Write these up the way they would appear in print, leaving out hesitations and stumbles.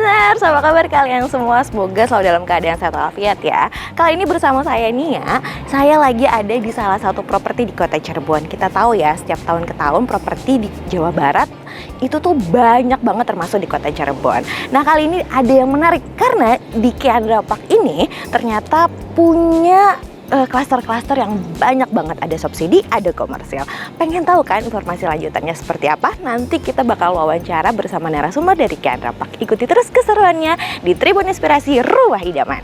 Tribuners, apa kabar kalian semua? Semoga selalu dalam keadaan sehat walafiat ya. Kali ini bersama saya Nia, saya lagi ada di salah satu properti di Kota Cirebon. Kita tahu ya, setiap tahun ke tahun properti di Jawa Barat itu tuh banyak banget termasuk di Kota Cirebon. Nah kali ini ada yang menarik karena di Kiandra Park ini ternyata punya klaster-klaster yang banyak banget, ada subsidi, ada komersial. Pengen tahu kan informasi lanjutannya seperti apa? Nanti kita bakal wawancara bersama narasumber dari Kiandra Park. Ikuti terus keseruannya di Tribun Inspirasi Ruah Idaman.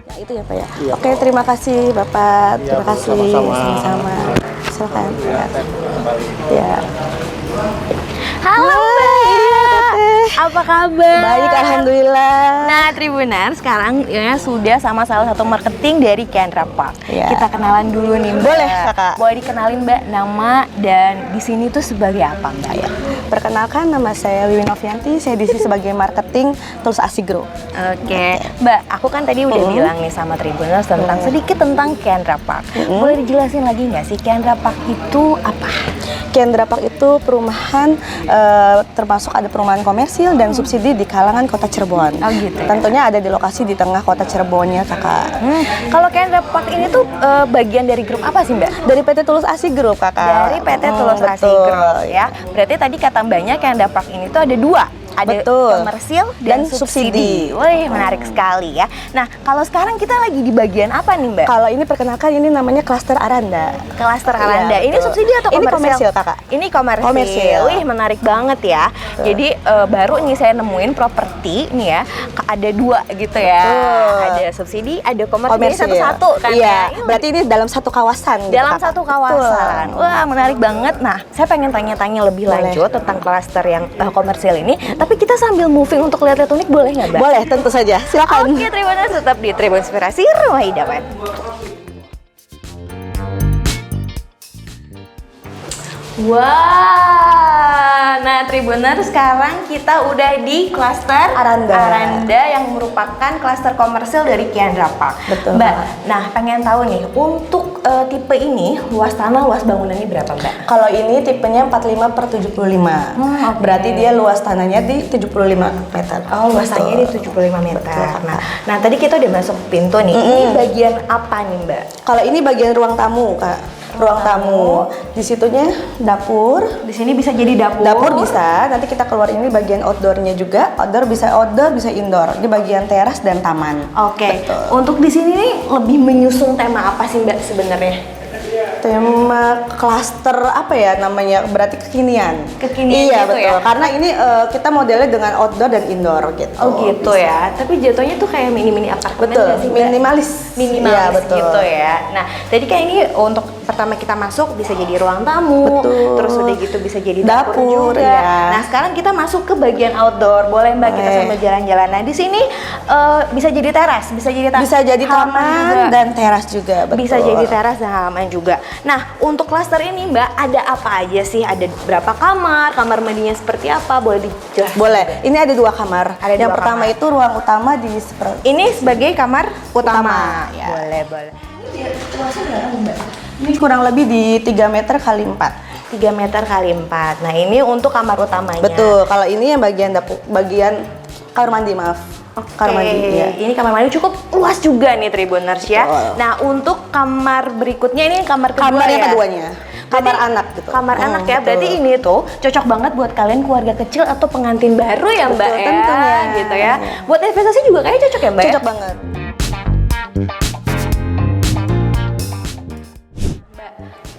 Ya itu ya Pak ya. Iya. Oke, terima kasih Bapak. Iya, terima kasih. Sama-sama. Silakan. Ya. Halo Mbak. Apa kabar? Baik, alhamdulillah. Nah, Tribunan, sekarang ya sudah sama salah satu marketing dari Kiandra Park. Ya. Kita kenalan dulu nih, Mbak. Boleh, Kakak. Boleh dikenalin, Mbak, nama dan di sini tuh sebagai apa, Mbak ya? Perkenalkan, nama saya Wiwin Novianti, saya di sini sebagai marketing Tools Asigro. Oke. Mbak, aku kan tadi udah bilang nih sama Tribuners tentang sedikit tentang Kiandra Park. Boleh dijelasin lagi nggak sih Kiandra Park itu apa? Kiandra Park itu perumahan, termasuk ada perumahan komersil dan subsidi di kalangan Kota Cirebon. Oh gitu ya? Tentunya ada di lokasi di tengah Kota Cirebonnya, Kakak. Kalau Kiandra Park ini tuh bagian dari grup apa sih, Mbak? Dari PT Tools Asigro, Kakak. Dari PT Tulus betul. Asigro ya. Berarti tadi kata Mbaknya Kiandra Park ini tuh ada dua. Ada Betul. komersil dan Dan subsidi. Wih, menarik sekali ya. Nah, kalau sekarang kita lagi di bagian apa nih, Mbak? Kalau ini perkenalkan, ini namanya klaster Aranda. Klaster Aranda. Iya, Ini betul. subsidi atau Ini komersil? komersil, Kakak. Ini komersil. Komersil. Wih, menarik banget ya. Jadi baru nih saya nemuin properti nih ya. Ada dua gitu ya. Betul. Ada subsidi, ada komersil. Ini Komersil. satu-satu kan Iya, ya. Ini berarti ini dalam satu kawasan. gitu, dalam Kakak. satu kawasan. Betul. Wah, menarik banget. Nah, saya pengen tanya-tanya lebih Boleh. lanjut tentang klaster yang komersil ini. Tapi kita sambil moving untuk lihat-lihat unik, boleh nggak, Mbak? Boleh, tentu saja. Silakan. Oke, terima kasih. Tetap di Tribun Inspirasi Ruah Idaman. Wah, nah Tribuner, sekarang kita udah di klaster Aranda. yang merupakan klaster komersil dari Kiandra Park. Betul. Mbak. Nah, pengen tahu nih untuk tipe ini luas tanah, luas bangunannya berapa, Mbak? Kalau ini tipenya 45/75. Oke. Berarti dia luas tanahnya di 75 meter. Oh, luas tanahnya di 75 meter. Betul. Nah, tadi kita udah masuk pintu nih. Ini bagian apa nih, Mbak? Kalau ini bagian ruang tamu, Kak. Ruang tamu. Di situnya dapur. Di sini bisa jadi dapur. Dapur bisa. Nanti kita keluar ini bagian outdoornya juga. Outdoor, bisa indoor. Di bagian teras dan taman. Oke. Betul. Untuk di sini nih lebih menyusung tema apa sih, Mbak, sebenarnya? Tema klaster apa ya namanya? Berarti kekinian. Kekinian iya, gitu betul. ya? Karena ini kita modelnya dengan outdoor dan indoor gitu. Oh gitu Bisa. ya. Tapi jatuhnya tuh kayak mini-mini apartemen Betul. nggak sih, Mbak? Minimalis. Minimalis Iya, betul. gitu ya. Nah, jadi kayak ini untuk pertama kita masuk bisa jadi ruang tamu, Betul. terus udah gitu bisa jadi dapur, Dapur, juga. ya. Nah, sekarang kita masuk ke bagian outdoor. Boleh Mbak kita Boleh. sambil jalan-jalan. Nah, di sini bisa jadi teras, bisa jadi Bisa jadi halaman taman juga. dan teras juga. Betul. Bisa jadi teras dan halaman juga. Nah, untuk klaster ini Mbak, ada apa aja sih? Ada berapa kamar? Kamar mandinya seperti apa? Boleh dijelaskan? Boleh. Ini ada dua kamar. Ada Yang dua pertama kamar. itu ruang utama di Ini sebagai kamar utama. ya. Boleh. Luasnya berapa, Mbak? Ini kurang lebih di 3 meter kali 4. 3 meter kali 4. Nah, ini untuk kamar utamanya. Betul. Kalau ini yang bagian kamar mandi, maaf. Kamar mandi. Ya. Ini kamar mandi cukup luas juga nih Tribuners ya. Betul. Nah, untuk kamar berikutnya ini kamar kedua Kamar yang ya? keduanya. Kamar Berarti anak gitu. Kamar anak ya. betul. Berarti ini tuh cocok banget buat kalian keluarga kecil atau pengantin baru ya, Mbak Betul, ya. tentunya. Gitu ya. Iya. Buat investasi juga kayaknya cocok ya, Mbak. Cocok banget.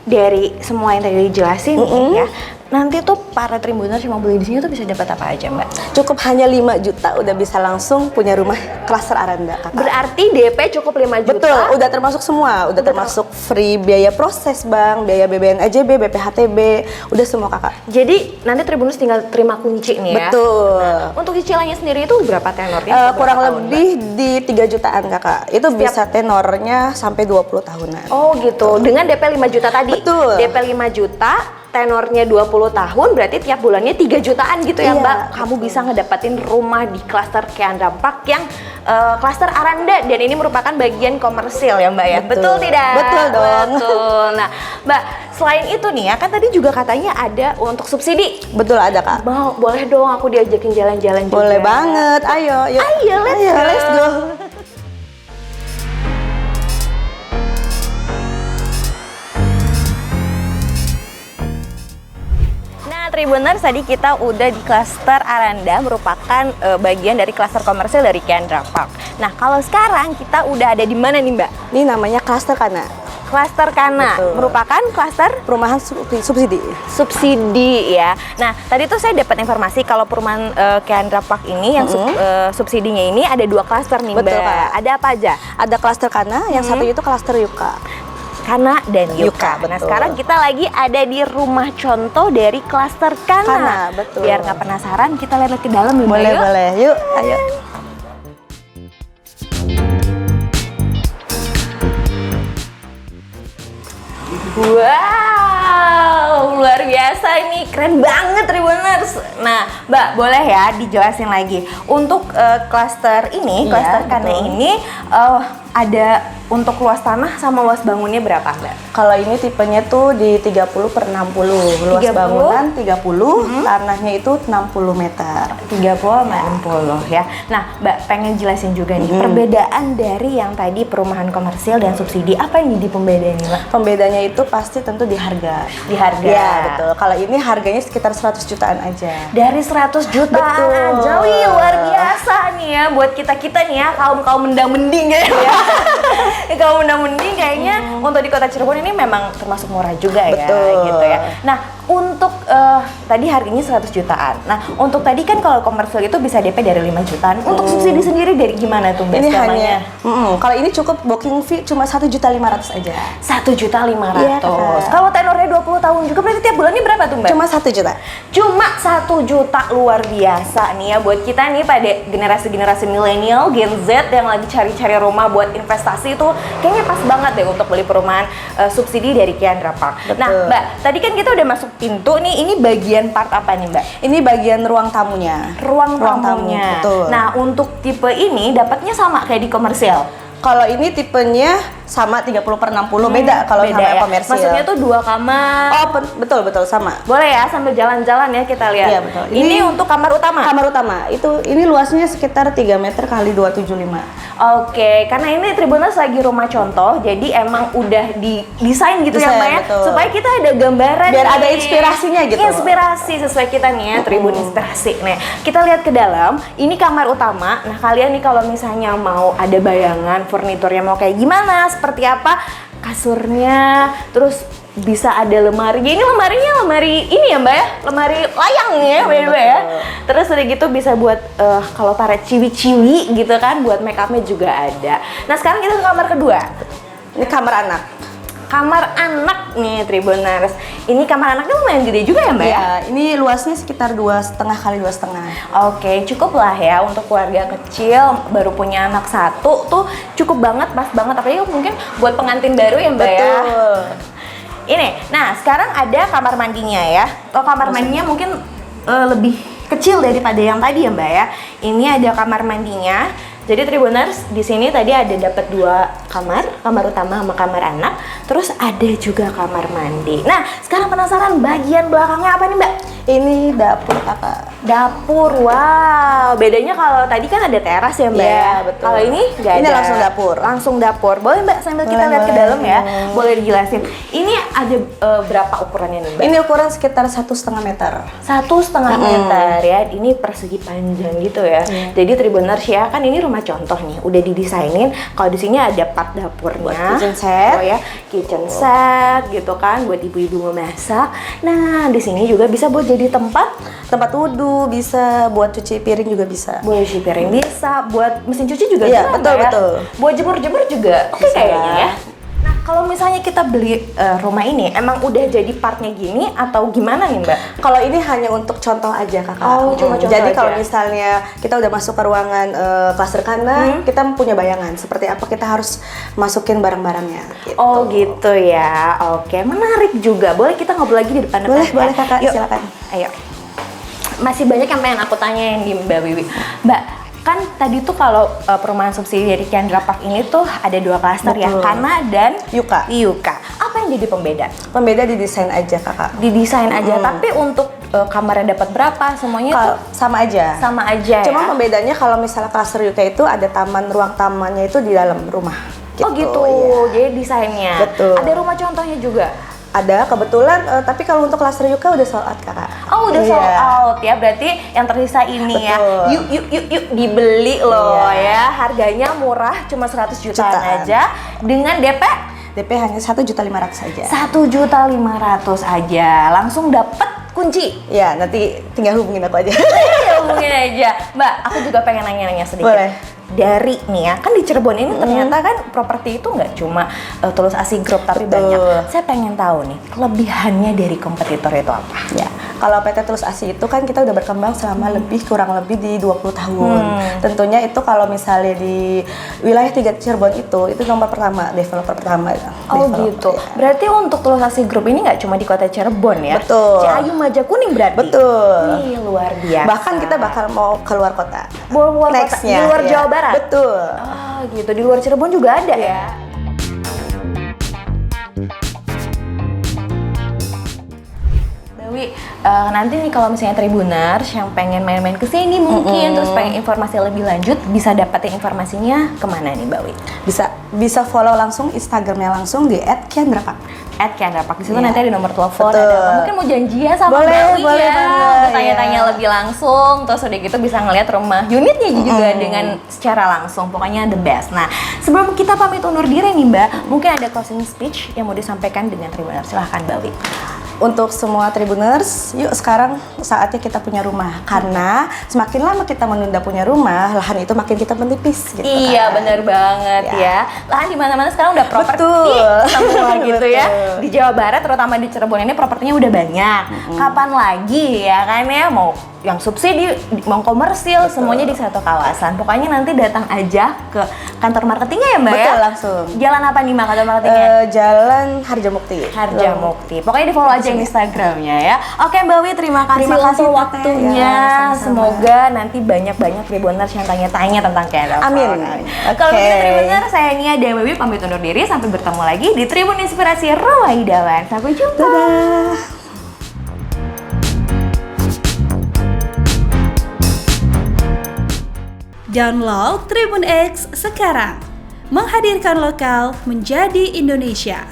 Dari semua yang tadi dijelasin nih ya, nanti tuh para Tribuners yang mau beli di sini tuh bisa dapat apa aja, Mbak? Cukup hanya 5 juta udah bisa langsung punya rumah klaster Aranda, Kakak. Berarti DP cukup 5 juta. Betul, udah termasuk semua, udah termasuk free biaya proses bank, biaya BBN AJB, BPHTB, udah semua Kakak. Jadi nanti Tribuners tinggal terima kunci nih ya. Betul. Untuk cicilannya sendiri itu berapa tenornya? Kurang Berapa tahun, lebih di 3 jutaan Kakak. Itu Setiap- bisa tenornya sampai 20 tahunan. Mbak? Oh gitu. Dengan DP 5 juta tadi. Betul. DP 5 juta tenornya 20 tahun, berarti tiap bulannya 3 jutaan gitu ya Iya, Mbak. Kamu bisa ngedapetin rumah di klaster Kiandra Park yang klaster Aranda, dan ini merupakan bagian komersil ya Mbak ya. Betul tidak? Betul dong. Betul. Nah Mbak, selain itu nih ya, kan tadi juga katanya ada untuk subsidi. Betul, ada Kak. Boleh dong aku diajakin jalan-jalan juga. Boleh banget, ayo, yuk. Ayo, let's go. Nah, Tribuners, tadi kita udah di klaster Aranda, merupakan bagian dari klaster komersil dari Kiandra Park. Nah, kalau sekarang kita udah ada di mana nih Mbak? Ini namanya klaster Kana. Klaster Kana, Betul. merupakan klaster Perumahan subsidi. subsidi ya. Nah, tadi tuh saya dapat informasi kalau perumahan Kiandra Park ini yang subsidinya ini ada 2 klaster nih Betul, Mbak. Kak. Ada apa aja? Ada klaster Kana, yang satu itu klaster Yuka. Kana dan Yuka. Yuka, Nah, betul. sekarang kita lagi ada di rumah contoh dari klaster Kana. Kana, betul. Biar nggak penasaran, kita lihat ke dalam ya Mbak. Boleh, Yuk. boleh. Yuk, ayo. Wow, luar biasa ini, keren banget Tribuners. Nah, Mbak, boleh ya dijelasin lagi untuk klaster ini, Iya, klaster Kana betul. ini ada untuk luas tanah sama luas bangunnya berapa Mbak? Kalau ini tipenya tuh di 30 per 60. Luas 30? bangunan 30, tanahnya itu 60 meter. 30 sama 60 ya. Nah, Mbak pengen jelasin juga nih perbedaan dari yang tadi perumahan komersil dan subsidi. Apa yang jadi pembedaan nih, Mbak? Pembedanya itu pasti tentu di harga. Di harga. Ya, betul. Kalau ini harganya sekitar 100 jutaan aja. Dari 100 jutaan Betul. aja, wih luar biasa nih ya buat kita-kita nih ya, kaum-kaum mendang-mending ya. Kaum mendang-mending kayaknya untuk di Kota Cirebon ini memang termasuk murah juga ya. Betul. Gitu ya. Nah, untuk tadi harganya 100 jutaan. Nah, untuk tadi kan kalau komersil itu bisa DP dari 5 jutaan. Untuk subsidi sendiri dari gimana tuh Mbak Ini skemanya? hanya, kalau ini cukup booking fee cuma 1.500.000 aja. 1.500.000. Iya, Kak. Kalau tenornya 20 tahun juga berarti tiap bulannya berapa tuh Mbak? Cuma 1 juta. Cuma 1 juta, luar biasa nih ya buat kita nih pada generasi-generasi milenial, Gen Z yang lagi cari-cari rumah buat investasi itu kayaknya pas banget deh untuk beli perumahan subsidi dari Kiandra Park. Betul. Nah Mbak, tadi kan kita udah masuk pintu nih, ini bagian part apa nih Mbak? Ini bagian ruang tamunya. Ruang tamu, tamunya. betul. Nah untuk tipe ini dapatnya sama kayak di komersial? Kalau ini tipenya sama 30 per 60, beda kalau Beda sama ya? komersil. Maksudnya tuh 2 kamar. Oh, betul sama. Boleh ya sambil jalan-jalan ya kita lihat. Iya, betul. Ini untuk kamar utama. Kamar utama. Ini luasnya sekitar 3 meter kali 275. Oke, karena ini Tribuners lagi rumah contoh, jadi emang udah didesain gitu ya Desain, Mbak ya, betul. supaya kita ada gambaran Biar nih. ada inspirasinya gitu. Inspirasi sesuai kita nih ya, Tribun Inspirasi. Nih, kita lihat ke dalam, ini kamar utama. Nah, kalian nih kalau misalnya mau ada bayangan furniturnya mau kayak gimana, seperti apa, kasurnya, terus bisa ada lemari. Ini lemarinya lemari ini ya Mbak ya, lemari layang ya Mbak ya. Terus udah gitu bisa buat kalau para ciwi-ciwi gitu kan, buat make upnya juga ada. Nah sekarang kita ke kamar kedua. Ini kamar anak. Kamar anak nih Tribuners. Ini kamar anaknya lumayan gede juga ya Mbak ya? Ya, ini luasnya sekitar 2,5 kali 2,5. Oke, cukup lah ya untuk keluarga kecil baru punya anak satu tuh cukup banget, pas banget. Apalagi mungkin buat pengantin baru ya Mbak ya. Betul. Ini, nah sekarang ada kamar mandinya ya. Kalau kamar mandinya mungkin lebih kecil daripada yang tadi ya Mbak ya. Ini ada kamar mandinya. Jadi Tribuners di sini tadi ada dapat 2 kamar utama sama kamar anak. Terus ada juga kamar mandi. Nah sekarang penasaran bagian belakangnya apa nih Mbak? Ini dapur kakak. Dapur, wow. Bedanya kalau tadi kan ada teras ya Mbak Iya, ya? betul. Kalau ini nggak ada. Ini langsung dapur. Langsung dapur. Boleh Mbak sambil kita Boleh, lihat ke boleh. dalam ya? Boleh dijelasin. Ini ada berapa ukurannya nih Mbak? Ini ukuran sekitar 1,5 meter. 1,5 meter ya, ini persegi panjang gitu ya. Jadi Tribuners ya, kan ini rumah contoh nih, udah didesainin. Kalau di sini ada part dapurnya, Buat kitchen set. oh ya, kitchen set gitu kan, buat ibu-ibu memasak. Nah, di sini juga bisa buat jadi tempat wudhu, bisa buat cuci piring juga bisa. buat cuci piring bisa, buat mesin cuci juga Iya, bisa, betul, Mbak ya? betul. Buat jemur-jemur juga, oke Bisa kayaknya lah. ya. Nah, Kalau misalnya kita beli rumah ini, emang udah jadi partnya gini atau gimana nih Mbak? Kalau ini hanya untuk contoh aja kakak. Oh, cuma contoh Jadi aja. kalau misalnya kita udah masuk ke ruangan klaster kanan, kita punya bayangan seperti apa kita harus masukin barang-barangnya. Gitu. Oh gitu ya, oke, menarik juga. Boleh kita ngobrol lagi di depan-depan? Boleh ya? kakak, Yuk. silakan. Ayo. Masih banyak yang pengen aku tanyain di Mbak Wiwi. Mbak, kan tadi tuh kalau perumahan subsidi dari Chandra Park ini tuh ada 2 klaster ya, Betul. Kana dan Yuka. Yuka. Apa yang jadi pembeda? Pembeda di desain aja kakak. Di desain aja, tapi untuk kamarnya dapat berapa? Semuanya tuh Sama aja. sama aja Cuma ya? pembedanya kalau misalnya klaster Yuka itu ada taman, ruang tamannya itu di dalam rumah. Oh gitu, iya. jadi desainnya. Betul. Ada rumah contohnya juga? Ada kebetulan, tapi kalau untuk klaster Yuka udah sold out kakak. Oh udah Iya. sold out ya, berarti yang tersisa ini ya. Betul. Yuk dibeli loh Iya. ya. Harganya murah, cuma 100 jutaan Jutaan. aja dengan DP DP hanya 1.500.000 saja. 1.500.000 aja. Langsung dapet kunci. Ya, nanti tinggal hubungin aku aja. Ya hubungin aja. Mbak, aku juga pengen nanya-nanya sedikit. Boleh. Dari nih ya, kan di Cirebon ini ternyata kan properti itu nggak cuma Tulus Asih Group tapi Betul. banyak. Saya pengen tahu nih, kelebihannya dari kompetitor itu apa? Ya, kalau PT Tulus Asih itu kan kita udah berkembang selama kurang lebih di 20 tahun. Tentunya itu kalau misalnya di wilayah 3 Cirebon itu nomor pertama, developer pertama. Oh Developer, gitu. ya. Berarti untuk Tulus Asih Group ini nggak cuma di kota Cirebon ya? Betul. Ciayu, Majakuning berarti? Betul. Wih, luar biasa. Bahkan kita bakal mau keluar kota. Luar kota, Nextnya, di luar ya. Jawa Barat? Betul. Ah gitu, di luar Cirebon juga ada ya? Dewi, nanti nih kalau misalnya Tribuners yang pengen main-main ke sini mungkin terus pengen informasi lebih lanjut, bisa dapetin informasinya kemana nih Mbak Wi? Bisa follow langsung Instagramnya langsung di @kiandrapak. @kiandrapak. Di situ Iya. nanti ada nomor telepon, Betul. ada apa. Mungkin mau janjian sama Boleh, Mbak Wi boleh ya. banget, Mau tanya-tanya iya. lebih langsung, terus udah gitu bisa ngeliat rumah unitnya juga dengan secara langsung. Pokoknya the best. Nah, sebelum kita pamit undur diri nih Mbak, mungkin ada closing speech yang mau disampaikan dengan Tribuners. Silahkan Mbak Wi. Untuk semua Tribuners, yuk sekarang saatnya kita punya rumah. Karena semakin lama kita menunda punya rumah, lahan itu makin kita menipis gitu Iya kan. benar banget ya. Lahan di mana-mana sekarang udah properti Betul. semua gitu ya. Betul. Di Jawa Barat terutama di Cirebon ini propertinya udah banyak. Kapan lagi ya kan ya, mau yang subsidi, mau komersil, semuanya di satu kawasan. Pokoknya nanti datang aja ke kantor marketingnya ya Mbak ya. Betul, langsung. Jalan apa nih Mbak kantor marketingnya? Jalan Harjamukti. Harjamukti. Pokoknya di follow aja Instagramnya ya. Oke Mbak Wi, terima kasih, Terima kasih, untuk Tete. waktunya. Ya, sama-sama. Semoga nanti banyak-banyak Tribuners yang tanya-tanya tentang Chandra Park. Amin. Kalau Oke. begitu Tribuners, saya Nia dan Mbak Wi pamit undur diri. Sampai bertemu lagi di Tribun Inspirasi Rumah Idaman. Sampai jumpa. Dadah. Download Tribun X sekarang, menghadirkan lokal menjadi Indonesia.